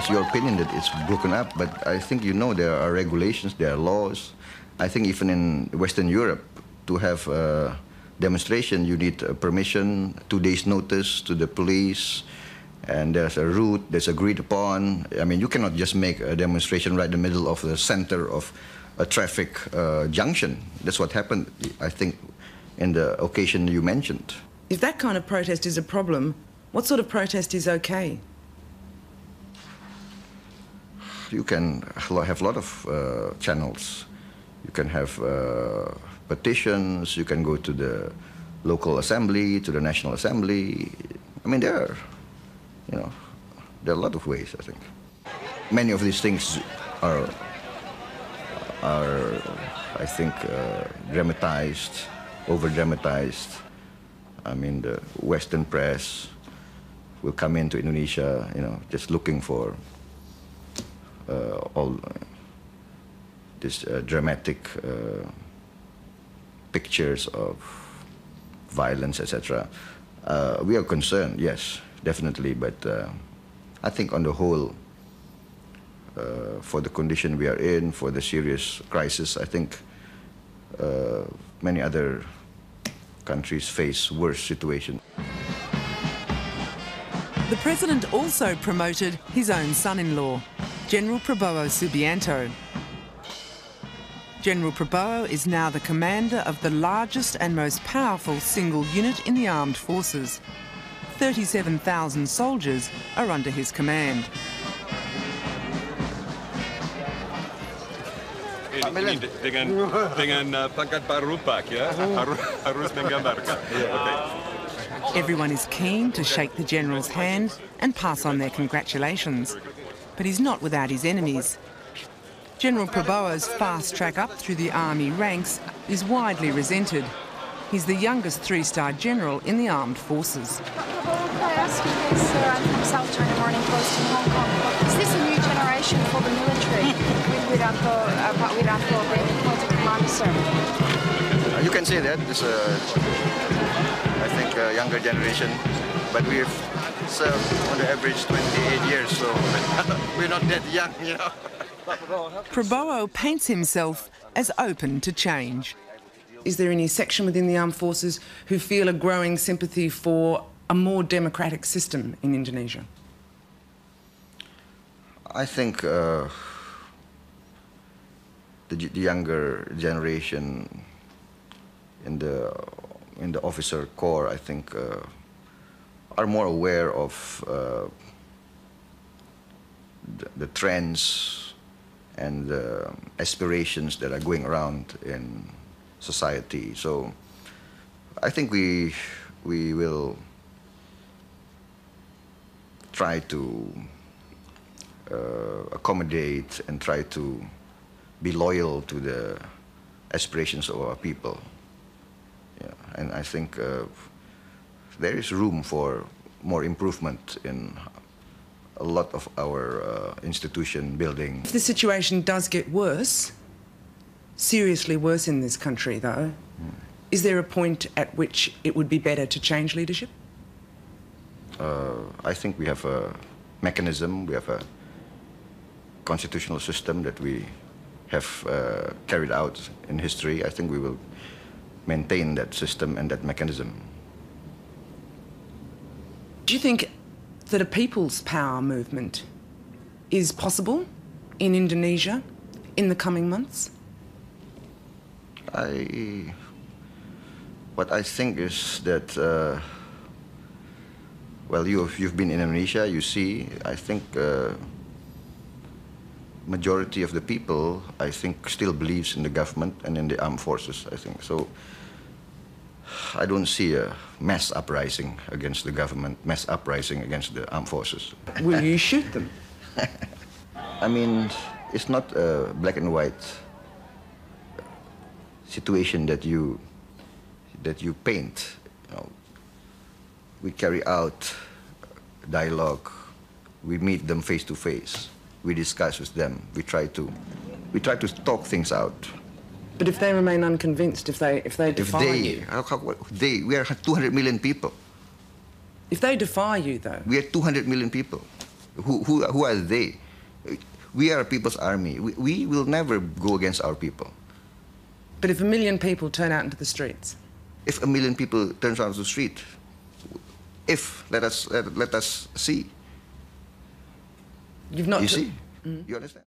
it's your opinion that it's broken up, but I think you know there are regulations, there are laws. I think even in Western Europe, to have a demonstration, you need permission, 2 days notice to the police, and there's a route that's agreed upon. I mean, you cannot just make a demonstration right in the middle of the center of a traffic junction. That's what happened, I think, in the occasion you mentioned. If that kind of protest is a problem, what sort of protest is okay? You can have a lot of channels. You can have petitions, you can go to the local assembly, to the National Assembly. I mean, there are a lot of ways, I think. Many of these things are I think, dramatized, over-dramatized. I mean, the Western press will come into Indonesia, just looking for all these dramatic pictures of violence, etc. We are concerned, yes, definitely, but I think on the whole, for the condition we are in, for the serious crisis, I think many other countries face worse situations. The President also promoted his own son-in-law, Jenderal Prabowo Subianto. Jenderal Prabowo is now the commander of the largest and most powerful single unit in the armed forces. 37,000 soldiers are under his command. Dengan pangkat baru Pak, ya, harus menggambarkan. Everyone is keen to shake the General's hand and pass on their congratulations. But he's not without his enemies. Jenderal Prabowo's fast track up through the army ranks is widely resented. He's the youngest 3-star general in the armed forces. Can I ask you this, sir? I'm from South China Morning Post in Hong Kong. Is this a new generation for the military with Wiranto being appointed commander, sir? You can say that. It's I think, a younger generation, but we've served on the average 28 years, so we're not that young, Prabowo paints himself as open to change. Is there any section within the armed forces who feel a growing sympathy for a more democratic system in Indonesia? I think the younger generation in the officer corps, I think, are more aware of the trends and the aspirations that are going around in society. So I think we will try to accommodate and try to be loyal to the aspirations of our people. Yeah, and I think there is room for more improvement in a lot of our institution building. If the situation does get worse, seriously worse in this country though, is there a point at which it would be better to change leadership? I think we have a mechanism, we have a constitutional system that we have carried out in history. I think we will maintain that system and that mechanism. Do you think that a people's power movement is possible in Indonesia in the coming months? What I think is that, well, you've been in Indonesia, you see, I think majority of the people, I think, still believes in the government and in the armed forces, I think. So I don't see a mass uprising against the government, mass uprising against the armed forces. Will you shoot them? I mean, it's not a black and white situation that you paint. We carry out dialogue. We meet them face to face. We discuss with them. We try to talk things out. But if they remain unconvinced, if they defy you? We are 200 million people. If they defy you, though? We are 200 million people. Who are they? We are a people's army. We will never go against our people. But if 1 million people turn out into the streets? If 1 million people turn out to the street, let us see. You've not... You see? You understand?